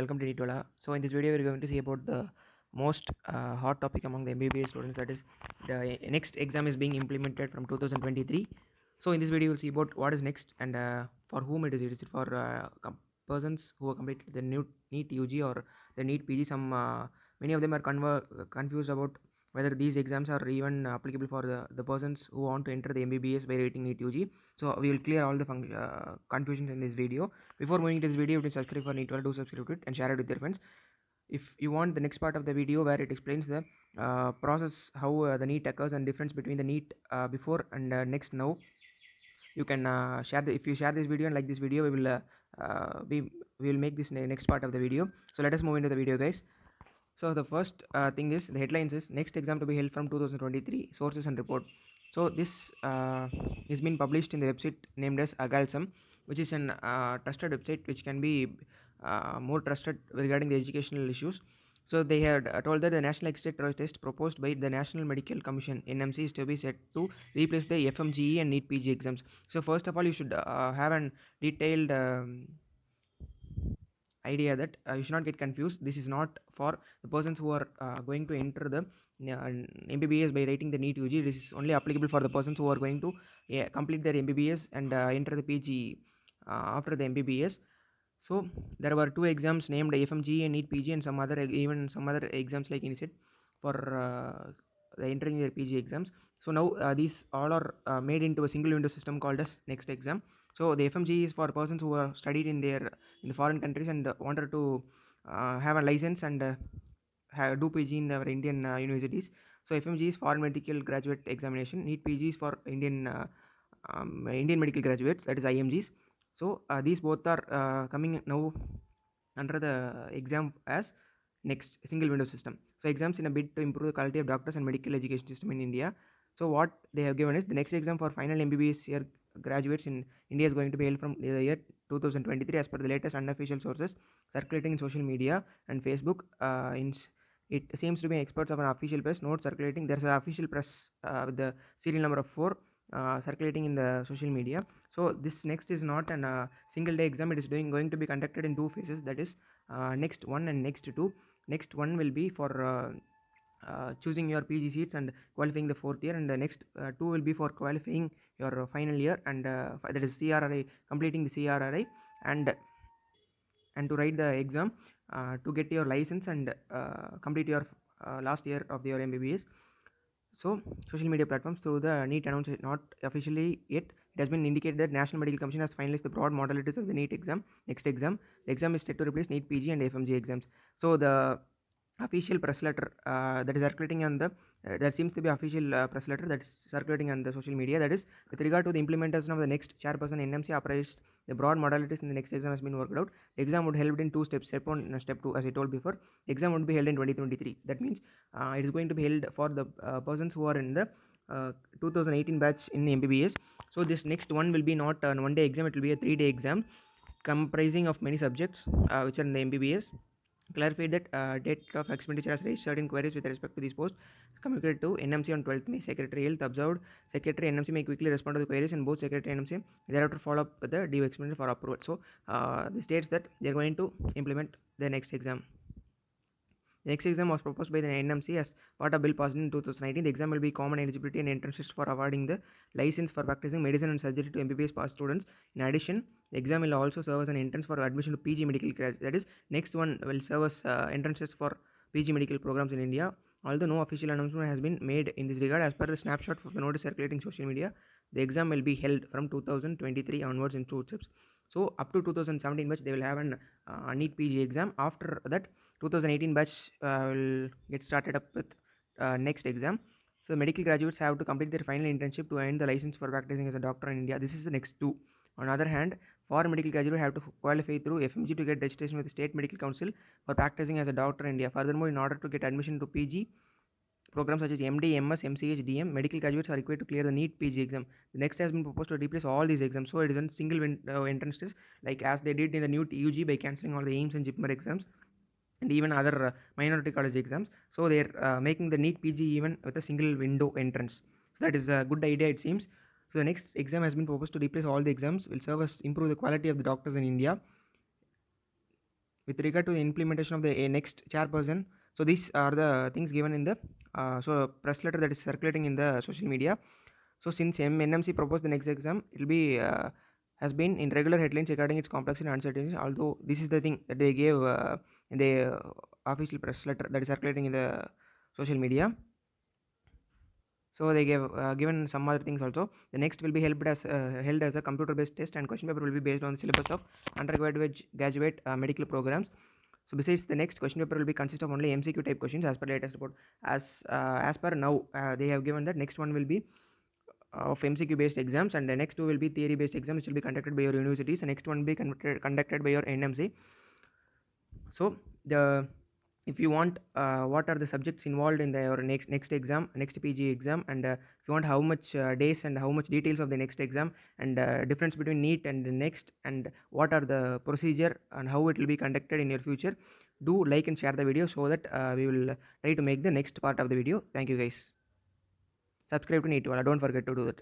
welcome to Nitola. So in this video, we're going to see about the most hot topic among the MBBS students. That is, the next exam is being implemented from 2023. So in this video, we'll see about what is next and for whom it is. It is for persons who have completed the new NEET UG or the NEET PG. Many of them are confused about whether these exams are even applicable for the persons who want to enter the MBBS by writing NEET UG. So we will clear all the confusions in this video. Before moving to this video, you can subscribe for NEET. Do subscribe to it and share it with your friends. If you want the next part of the video where it explains the process, how the NEET occurs and difference between the NEET before and next now, you can share if you share this video and like this video, we will make this next part of the video. So let us move into the video, guys. So the first thing is the headlines is next exam to be held from 2023, sources and report. So this is been published in the website named as Agalsam, which is an trusted website which can be more trusted regarding the educational issues. So they had told that the National Exit Test proposed by the National Medical Commission (NMC) is to be set to replace the FMGE and NEET PG exams. So first of all, you should have an detailed idea that you should not get confused. This is not for the persons who are going to enter the MBBS by writing the NEET UG. This is only applicable for the persons who are going to complete their MBBS and enter the PG after the MBBS. So there were two exams named FMG and NEET PG and some other exams like INSET for the entering their PG exams. So now these all are made into a single window system called as next exam. So the FMG is for persons who are studied in the foreign countries and wanted to have a license and do PG in our Indian universities. So FMG is foreign medical graduate examination. NEET PG is for Indian medical graduates, that is IMGs. So these both are coming now under the exam as next single window system. So exams in a bid to improve the quality of doctors and medical education system in India. So what they have given is the next exam for final MBBS year graduates in India is going to be held from the year 2023 as per the latest unofficial sources circulating in social media and Facebook. It seems to be experts of an official press note circulating. There's an official press with the serial number of 4 circulating in the social media. So this next is not an single day exam. It is going to be conducted in two phases, that is next 1 and next 2. Next 1 will be for choosing your PG seats and qualifying the 4th year, and the next 2 will be for qualifying your final year and that is CRRI, completing the CRRI and to write the exam to get your license and complete your last year of your MBBS. So social media platforms through the NEET announced not officially yet. It has been indicated that National Medical Commission has finalized the broad modalities of the NEET exam. Next exam, the exam is set to replace NEET PG and FMG exams. So the official press letter that is circulating on the there seems to be official press letter that is circulating on the social media, that is with regard to the implementation of the next chairperson NMC appraised the broad modalities in the next exam has been worked out. The exam would held in two steps. Step 1 and step 2, as I told before. The exam would be held in 2023. That means it is going to be held for the persons who are in the 2018 batch in MBBS. So this next one will be not a 1-day exam, it will be a 3-day exam comprising of many subjects which are in the MBBS. Clarified that date of expenditure has raised certain queries with respect to this post. Communicated to NMC on 12th May. Secretary Health observed Secretary NMC may quickly respond to the queries, and both Secretary NMC thereafter follow up with the due expenditure for approval. So this states that they are going to implement the next exam. The next exam was proposed by the NMC as part of bill passed in 2019. The exam will be common eligibility and entrance test for awarding the license for practicing medicine and surgery to MBBS pass students. In addition, the exam will also serve as an entrance for admission to PG medical graduate. That is, next one will serve as entrance test for PG medical programs in India. Although no official announcement has been made in this regard, as per the snapshot of the notice circulating social media, the exam will be held from 2023 onwards in 2 steps. So up to 2017 batch they will have an NEET PG exam. After that 2018 batch will get started up with next exam. So medical graduates have to complete their final internship to earn the license for practicing as a doctor in India. This is the next 2. On the other hand, foreign medical graduates have to qualify through FMG to get registration with the State Medical Council for practicing as a doctor in India. Furthermore, in order to get admission to PG programs such as MD, MS, MCH, DM, medical graduates are required to clear the NEET PG exam. The next has been proposed to replace all these exams. So it is a single entrance test, like as they did in the new UG by cancelling all the AIMS and JIPMER exams and even other minority college exams. So they are making the NEET PG even with a single window entrance. So that is a good idea, it seems. So the next exam has been proposed to replace all the exams, will serve as improve the quality of the doctors in India with regard to the implementation of the next chairperson. So these are the things given in the press letter that is circulating in the social media. So since NMC proposed the next exam, it will be has been in regular headlines regarding its complexity and uncertainty. Although this is the thing that they gave in the official press letter that is circulating in the social media. So they gave given some other things also. The next will be held as a computer-based test, and question paper will be based on the syllabus of undergraduate graduate medical programs. So besides, the next question paper will be consist of only MCQ type questions as per latest report. As per now, they have given that next one will be of MCQ based exams, and the next two will be theory based exams, which will be conducted by your universities. The next one will be conducted by your NMC. So the if you want what are the subjects involved in your next exam, next PG exam, and if you want how much days and how much details of the next exam, and difference between NEET and the next, and what are the procedure and how it will be conducted in your future, do like and share the video so that we will try to make the next part of the video. Thank you guys. Subscribe to NEET Wala. Don't forget to do that.